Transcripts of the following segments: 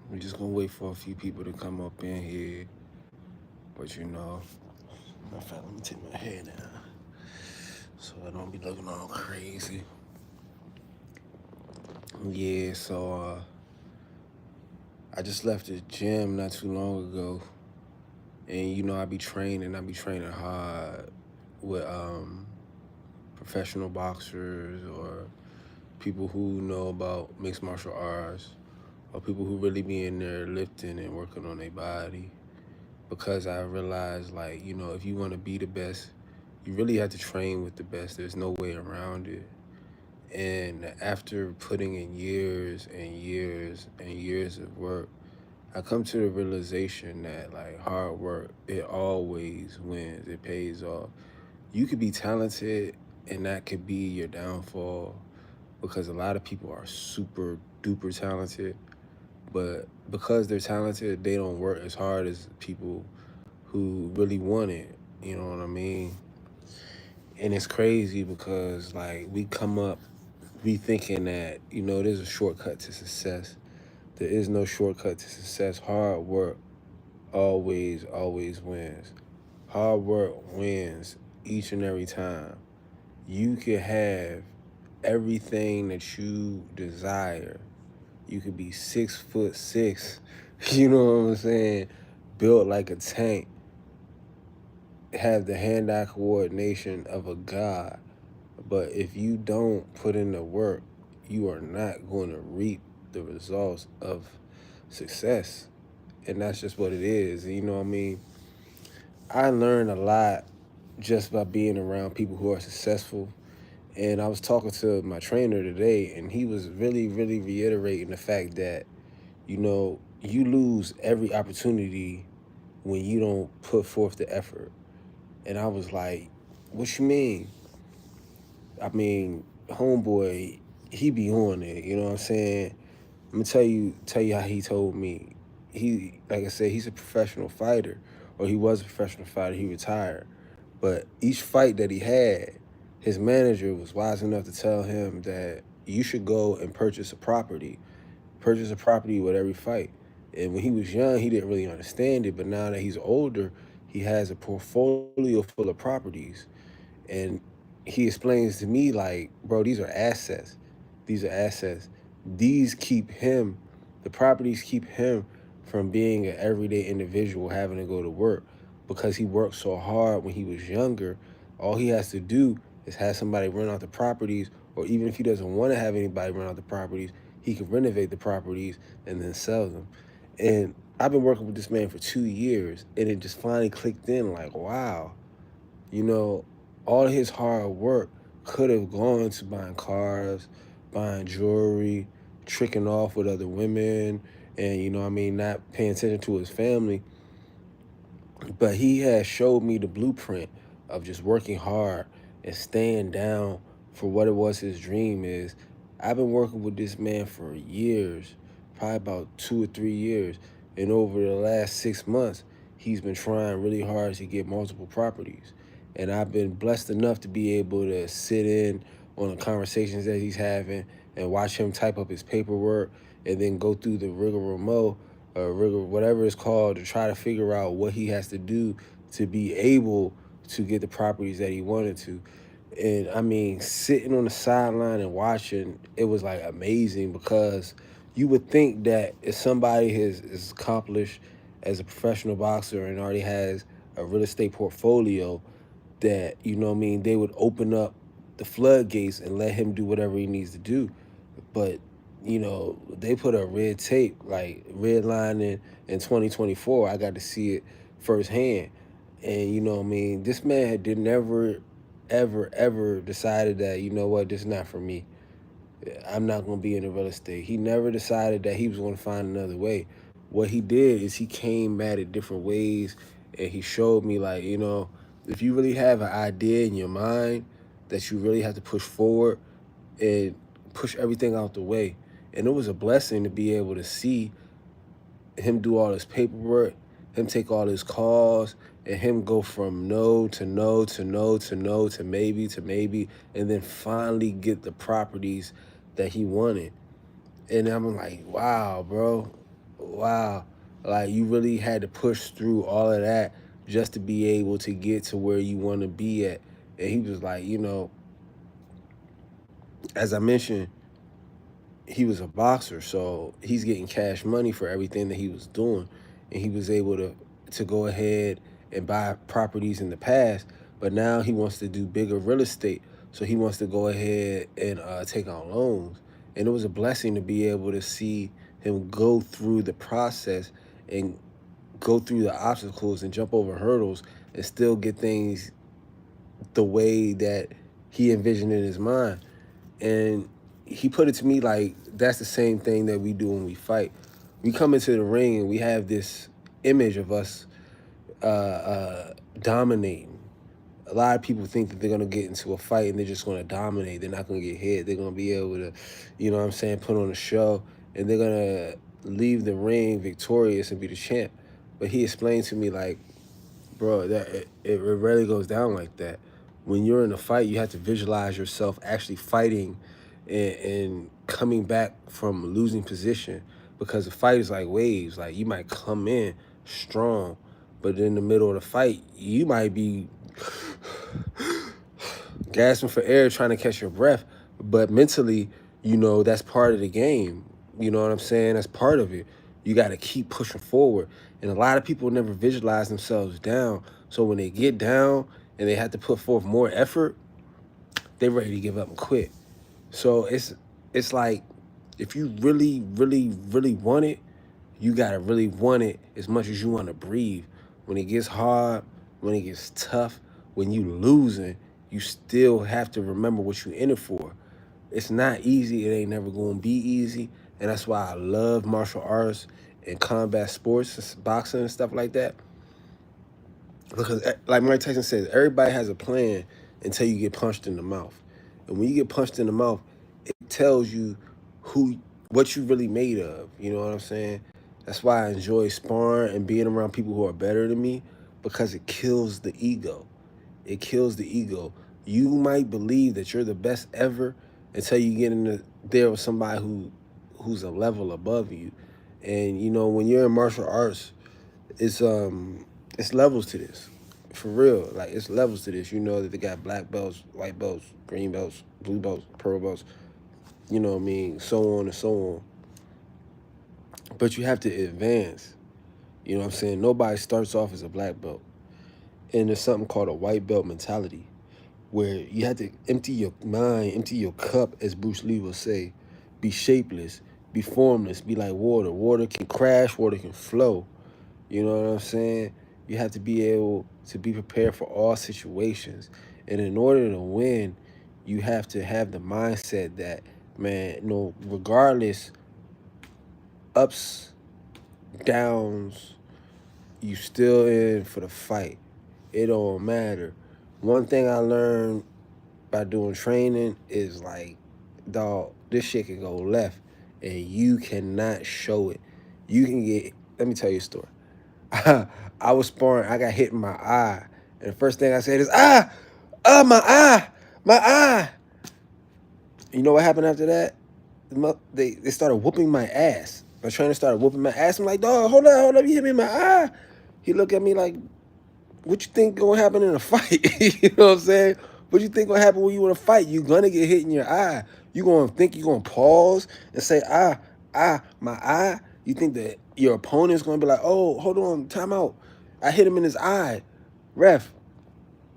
We're just gonna wait for a few people to come up in here. But matter of fact, let me take my hair down so I don't be looking all crazy. Yeah, I just left the gym not too long ago, and I be training hard with professional boxers or people who know about mixed martial arts or people who really be in there lifting and working on their body. Because I realized, like, if you want to be the best, you really have to train with the best. There's no way around it. And after putting in years and years and years of work, I come to the realization that, like, hard work, it always wins. It pays off. You could be talented, and that could be your downfall because a lot of people are super duper talented, but because they're talented, they don't work as hard as people who really want it. You know what I mean? And it's crazy because, like, we come up be thinking that there's a shortcut to success. There is no shortcut to success. Hard work always wins. Hard work wins each and every time. You can have everything that you desire. You could be 6'6", you know what I'm saying, built like a tank, have the hand-eye coordination of a god. But if you don't put in the work, you are not going to reap the results of success. And that's just what it is. You know what I mean? I learned a lot just by being around people who are successful. And I was talking to my trainer today, and he was really, really reiterating the fact that, you lose every opportunity when you don't put forth the effort. And I was like, what you mean? I mean, homeboy, he be on it, you know what I'm saying? I'm gonna tell you how he told me. He, like I said, he's a professional fighter, or he was a professional fighter. He retired, but each fight that he had, his manager was wise enough to tell him that you should go and purchase a property with every fight. And when he was young, he didn't really understand it, but now that he's older, he has a portfolio full of properties, and he explains to me, like, bro, these are assets. These are assets. These keep him, the properties keep him from being an everyday individual having to go to work because he worked so hard when he was younger. All he has to do is have somebody rent out the properties, or even if he doesn't want to have anybody rent out the properties, he can renovate the properties and then sell them. And I've been working with this man for 2 years, and it just finally clicked in, like, wow, you know, all his hard work could have gone to buying cars, buying jewelry, tricking off with other women, and not paying attention to his family. But he has showed me the blueprint of just working hard and staying down for what it was his dream is. I've been working with this man for years, probably about 2 or 3 years. And over the last 6 months, he's been trying really hard to get multiple properties. And I've been blessed enough to be able to sit in on the conversations that he's having and watch him type up his paperwork and then go through the rigmarole or whatever it's called to try to figure out what he has to do to be able to get the properties that he wanted to. And I mean, sitting on the sideline and watching, it was like amazing because you would think that if somebody is accomplished as a professional boxer and already has a real estate portfolio, that, they would open up the floodgates and let him do whatever he needs to do. But they put a red tape, like red line in 2024. I got to see it firsthand. And this man did never ever decided that, what, this is not for me. I'm not going to be in the real estate. He never decided that he was going to find another way. What he did is he came at it different ways, and he showed me, like, if you really have an idea in your mind that you really have to push forward and push everything out the way. And it was a blessing to be able to see him do all his paperwork, him take all his calls, and him go from no to no to no to no to maybe, and then finally get the properties that he wanted. And I'm like, wow, bro. wow, like you really had to push through all of that just to be able to get to where you want to be at. And he was like, as I mentioned, he was a boxer, so he's getting cash money for everything that he was doing, and he was able to go ahead and buy properties in the past, but now he wants to do bigger real estate. So he wants to go ahead and take on loans, and it was a blessing to be able to see him go through the process and go through the obstacles and jump over hurdles and still get things the way that he envisioned in his mind. And he put it to me like that's the same thing that we do when we fight. We come into the ring and we have this image of us dominating. A lot of people think that they're gonna get into a fight and they're just gonna dominate. They're not gonna get hit. They're gonna be able to, put on a show, and they're gonna leave the ring victorious and be the champ. But he explained to me like, bro, that it rarely goes down like that. When you're in a fight, you have to visualize yourself actually fighting and coming back from losing position, because the fight is like waves. Like you might come in strong, but in the middle of the fight, you might be gasping for air trying to catch your breath. But mentally, that's part of the game. You know what I'm saying? That's part of it. You got to keep pushing forward. And a lot of people never visualize themselves down. So when they get down and they have to put forth more effort, they're ready to give up and quit. So it's like if you really, really, really want it, you gotta really want it as much as you want to breathe. When it gets hard, when it gets tough, when you losing, you still have to remember what you in it for. It's not easy. It ain't never gonna be easy, and that's why I love martial arts and combat sports, boxing and stuff like that. Because, like Mike Tyson says, everybody has a plan until you get punched in the mouth, and when you get punched in the mouth, it tells you who what you really made of. You know what I'm saying? That's why I enjoy sparring and being around people who are better than me, because it kills the ego. It kills the ego. You might believe that you're the best ever until you get there with somebody who's a level above you. And when you're in martial arts, it's it's levels to this. For real. Like it's levels to this. You know that they got black belts, white belts, green belts, blue belts, purple belts, so on and so on. But you have to advance. You know what I'm saying? Nobody starts off as a black belt. And there's something called a white belt mentality, where you have to empty your mind, empty your cup, as Bruce Lee will say. Be shapeless, be formless, be like water. Water can crash, water can flow. You know what I'm saying? You have to be able to be prepared for all situations. And in order to win, you have to have the mindset that, man, regardless, ups, downs, you still in for the fight. It don't matter. One thing I learned by doing training is like, dog, this shit can go left and you cannot show it. You can get, let me tell you a story. I was sparring, I got hit in my eye. And the first thing I said is, my eye, my eye. You know what happened after that? They started whooping my ass. My trainer started whooping my ass. I'm like, dog, hold up, you hit me in my eye. He looked at me like, what you think gonna happen in a fight? You know what I'm saying? What you think gonna happen when you in a fight? You gonna get hit in your eye. You gonna think you gonna pause and say, my eye? You think that your opponent's gonna be like, oh, hold on, time out. I hit him in his eye. Ref,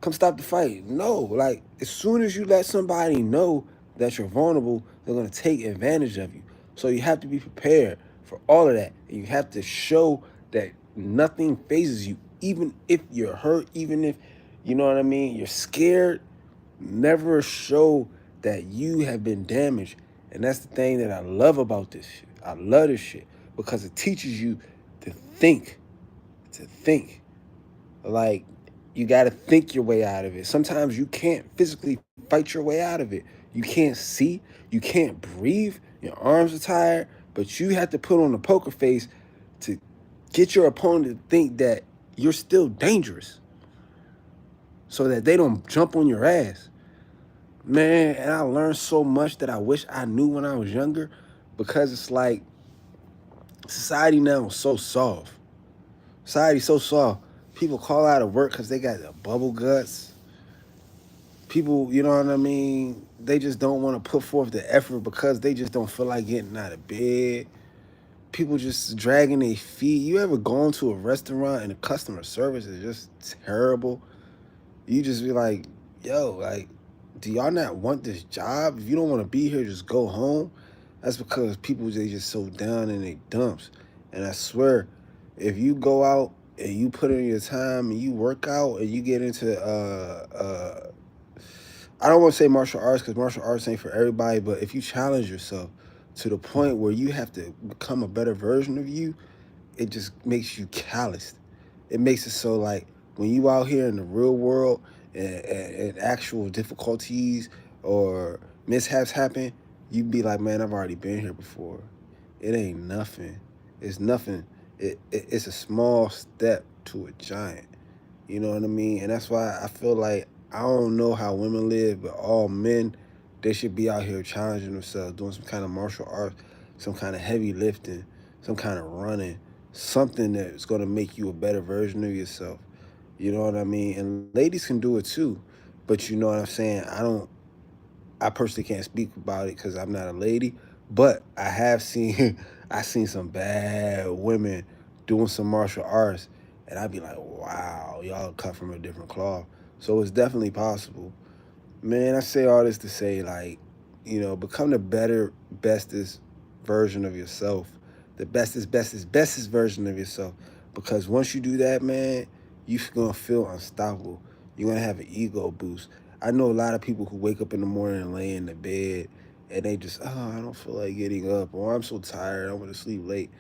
come stop the fight. No, like as soon as you let somebody know that you're vulnerable, they're gonna take advantage of you. So you have to be prepared for all of that. And you have to show that nothing phases you, even if you're hurt, even if you're scared. Never show that you have been damaged. And that's the thing that I love about this shit. I love this shit because it teaches you to think, to think. Like, you got to think your way out of it. Sometimes you can't physically fight your way out of it. You can't see, you can't breathe, your arms are tired, but you have to put on a poker face to get your opponent to think that you're still dangerous so that they don't jump on your ass. Man, and I learned so much that I wish I knew when I was younger, because it's like Society now is so soft. Society's so soft. People call out of work because they got the bubble guts. People, you know what I mean? They just don't want to put forth the effort because they just don't feel like getting out of bed. People just dragging their feet. You ever gone to a restaurant and the customer service is just terrible? You just be like, yo, like, do y'all not want this job? If you don't want to be here, just go home. That's because people they just so down in their dumps. And I swear, if you go out and you put in your time and you work out and you get into I don't want to say martial arts because martial arts ain't for everybody, but if you challenge yourself to the point where you have to become a better version of you, it just makes you calloused. It makes it so like when you out here in the real world and actual difficulties or mishaps happen, you be like, man, I've already been here before. It ain't nothing. It's nothing. It's a small step to a giant. You know what I mean? And that's why I feel like I don't know how women live, but all men, they should be out here challenging themselves, doing some kind of martial arts, some kind of heavy lifting, some kind of running, something that's going to make you a better version of yourself. You know what I mean? And ladies can do it too. But you know what I'm saying? I personally can't speak about it because I'm not a lady, but I have seen I seen some bad women doing some martial arts, and I'd be like, wow, y'all cut from a different cloth. So it's definitely possible. Man, I say all this to say, like, become the better, bestest version of yourself. The bestest version of yourself. Because once you do that, man, you're going to feel unstoppable. You're going to have an ego boost. I know a lot of people who wake up in the morning and lay in the bed and they just, oh, I don't feel like getting up, or I'm so tired, I want to sleep late.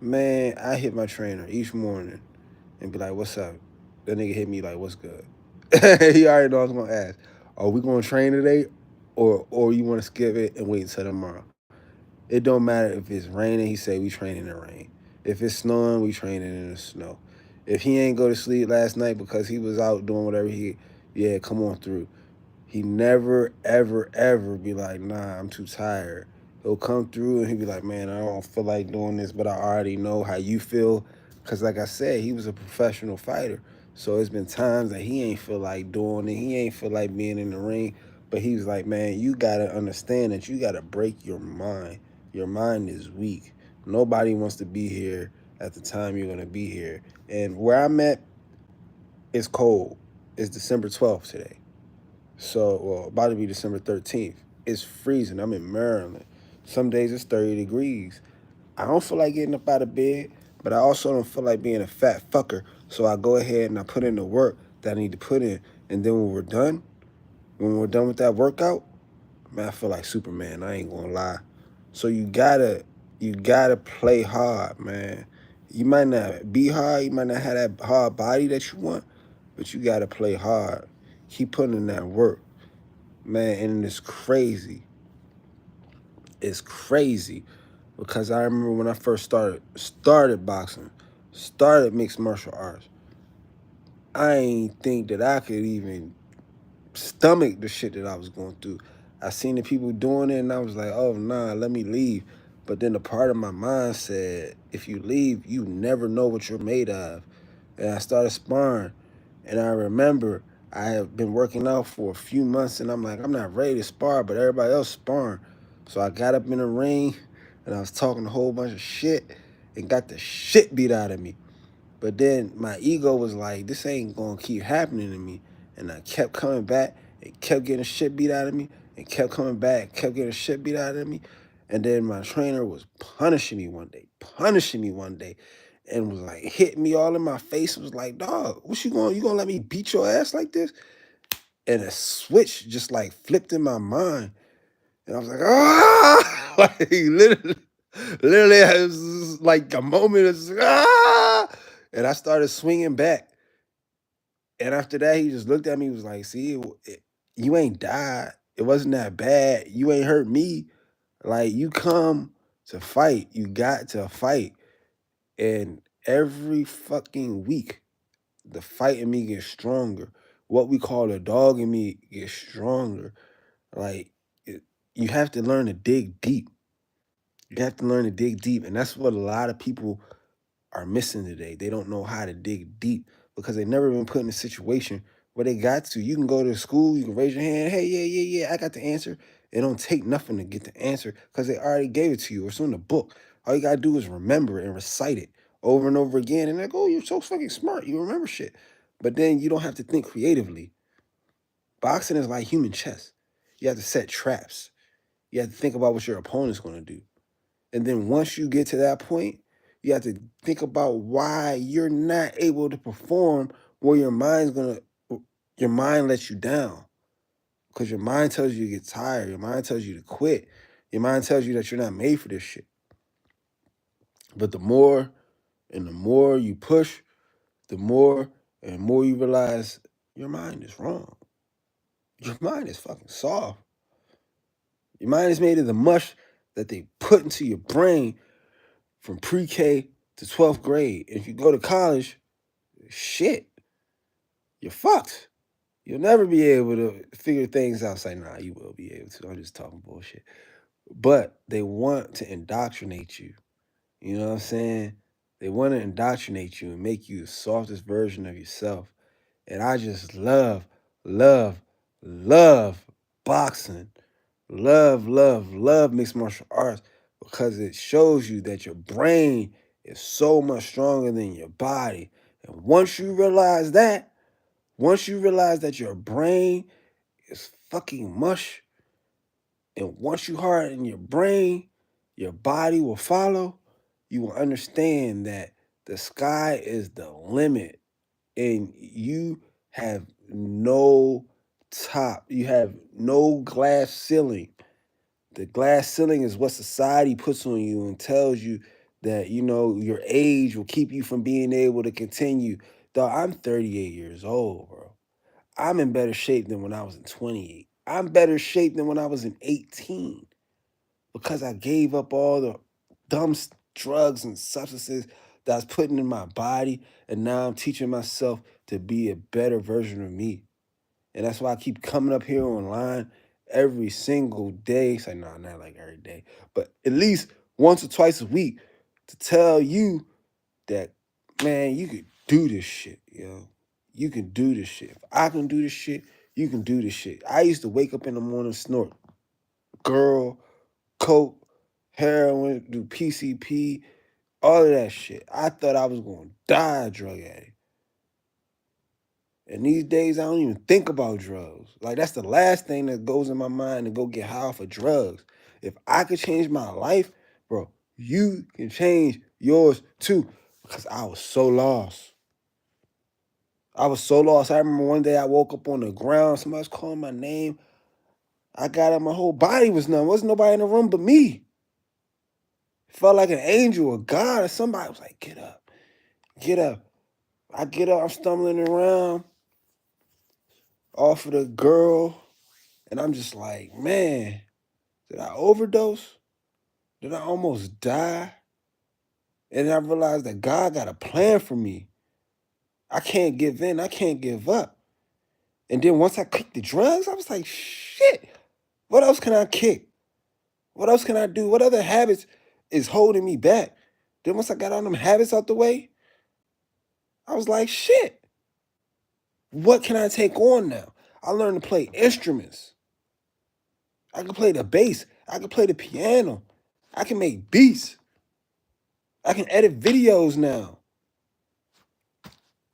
Man, I hit my trainer each morning and be like, what's up? That nigga hit me like, what's good? He already know I was gonna ask. Are we gonna train today, or you want to skip it and wait until tomorrow? It don't matter if it's raining. He say we train in the rain. If it's snowing, we training in the snow. If he ain't go to sleep last night because he was out doing whatever yeah, come on through. He never, ever, ever be like, nah, I'm too tired. He'll come through and he'll be like, man, I don't feel like doing this, but I already know how you feel. Because, like I said, he was a professional fighter. So it's been times that he ain't feel like doing it. He ain't feel like being in the ring. But he was like, man, you got to understand that you got to break your mind. Your mind is weak. Nobody wants to be here at the time you're going to be here. And where I'm at, it's cold. It's December 12th today. So, well, about to be December 13th. It's freezing. I'm in Maryland. Some days it's 30 degrees. I don't feel like getting up out of bed, but I also don't feel like being a fat fucker. So I go ahead and I put in the work that I need to put in. And then when we're done with that workout, man, I feel like Superman. I ain't gonna lie. So you gotta play hard, man. You might not be hard, you might not have that hard body that you want, but you gotta play hard. Keep putting in that work, man, and it's crazy. It's crazy because I remember when I first started boxing, started mixed martial arts. I ain't think that I could even stomach the shit that I was going through. I seen the people doing it and I was like, oh nah, let me leave. But then the part of my mind said, if you leave, you never know what you're made of. And I started sparring. And I remember I have been working out for a few months and I'm like, I'm not ready to spar, but everybody else sparring. So I got up in the ring and I was talking a whole bunch of shit and got the shit beat out of me. But then my ego was like, this ain't gonna keep happening to me. And I kept coming back and kept getting shit beat out of me and kept coming back, kept getting shit beat out of me. And then my trainer was punishing me one day, and was like hitting me all in my face. Was like, dog, you gonna let me beat your ass like this? And a switch just like flipped in my mind. And I was like, ah, like literally, it was like a moment of ah, and I started swinging back. And after that, he just looked at me, and was like, see, you ain't died. It wasn't that bad. You ain't hurt me. Like you come to fight, you got to fight. And every fucking week, the fight in me gets stronger. What we call a dog in me gets stronger. Like it, you have to learn to dig deep. You have to learn to dig deep. And that's what a lot of people are missing today. They don't know how to dig deep because they've never been put in a situation where they got to. You can go to school, you can raise your hand, hey, yeah, I got the answer. It don't take nothing to get the answer because they already gave it to you. It's in the book. All you gotta do is remember it and recite it over and over again. And like, oh, you're so fucking smart. You remember shit. But then you don't have to think creatively. Boxing is like human chess. You have to set traps. You have to think about what your opponent's gonna do. And then once you get to that point, you have to think about why you're not able to perform where your mind lets you down. Because your mind tells you to get tired. Your mind tells you to quit. Your mind tells you that you're not made for this shit. But the more and the more you push, the more and more you realize your mind is wrong. Your mind is fucking soft. Your mind is made of the mush that they put into your brain from pre-K to 12th grade. And if you go to college, shit, you're fucked. You'll never be able to figure things out. Say, nah, you will be able to. I'm just talking bullshit. But they want to indoctrinate you. You know what I'm saying? They want to indoctrinate you and make you the softest version of yourself. And I just love, love boxing. Love mixed martial arts because it shows you that your brain is so much stronger than your body. And once you realize that your brain is fucking mush, and once you harden your brain, your body will follow, you will understand that the sky is the limit and you have no top, you have no glass ceiling. The glass ceiling is what society puts on you and tells you that, your age will keep you from being able to continue. Dog, I'm 38 years old, bro. I'm in better shape than when I was in 28. I'm better shape than when I was in 18 because I gave up all the dumb drugs and substances that I was putting in my body. And now I'm teaching myself to be a better version of me. And that's why I keep coming up here online every single day. Say, no, not like every day, but at least once or twice a week to tell you that, man, you could do this shit, yo. You can do this shit. If I can do this shit, you can do this shit. I used to wake up in the morning, snort girl, coke, heroin, do PCP, all of that shit. I thought I was going to die a drug addict. And these days, I don't even think about drugs. Like, that's the last thing that goes in my mind to go get high for drugs. If I could change my life, bro, you can change yours too. Because I was so lost. I was so lost. I remember one day I woke up on the ground. Somebody was calling my name. I got up, my whole body was numb. Wasn't nobody in the room but me. Felt like an angel or God or somebody was like, get up, get up. I get up, I'm stumbling around off of the girl. And I'm just like, man, did I overdose? Did I almost die? And I realized that God got a plan for me. I can't give in. I can't give up. And then once I kicked the drugs, I was like, shit, what else can I kick? What else can I do? What other habits is holding me back? Then once I got all them habits out the way, I was like, shit, what can I take on now? I learned to play instruments. I can play the bass. I can play the piano. I can make beats. I can edit videos now.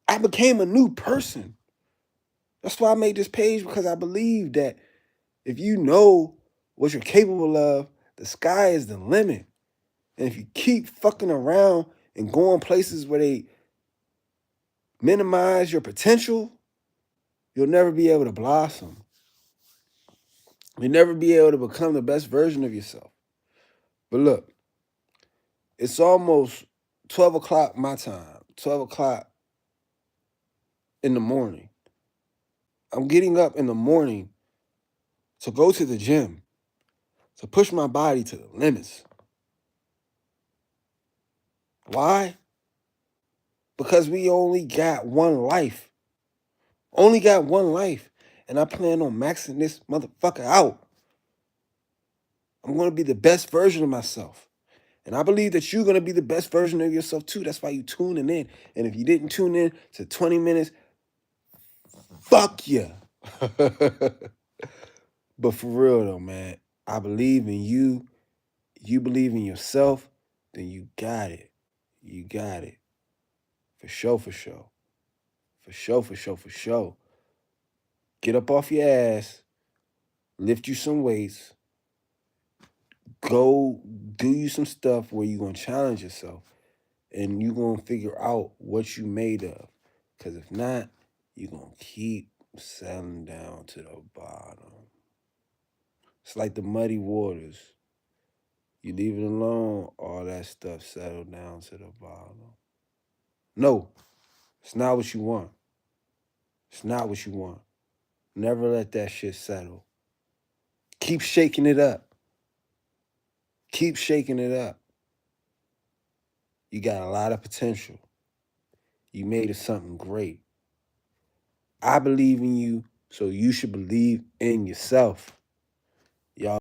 I became a new person. That's why I made this page, because I believe that if you know what you're capable of, the sky is the limit. And if you keep fucking around and going places where they minimize your potential, you'll never be able to blossom. You'll never be able to become the best version of yourself. But look, it's almost 12 o'clock my time, 12 o'clock in the morning. I'm getting up in the morning to go to the gym, to push my body to the limits. Why? Because we only got one life. Only got one life. And I plan on maxing this motherfucker out. I'm going to be the best version of myself. And I believe that you're going to be the best version of yourself too. That's why you tuning in. And if you didn't tune in to 20 minutes, fuck you. But for real though, man, I believe in you. You believe in yourself, then you got it. You got it. For sure, for sure. For sure, for sure, for sure. Get up off your ass, lift you some weights, go do you some stuff where you're going to challenge yourself and you're going to figure out what you made of. Because if not, you're going to keep settling down to the bottom. It's like the muddy waters. You leave it alone, all that stuff settle down to the bottom. No, it's not what you want. It's not what you want. Never let that shit settle. Keep shaking it up. Keep shaking it up. You got a lot of potential. You made it something great. I believe in you, so you should believe in yourself.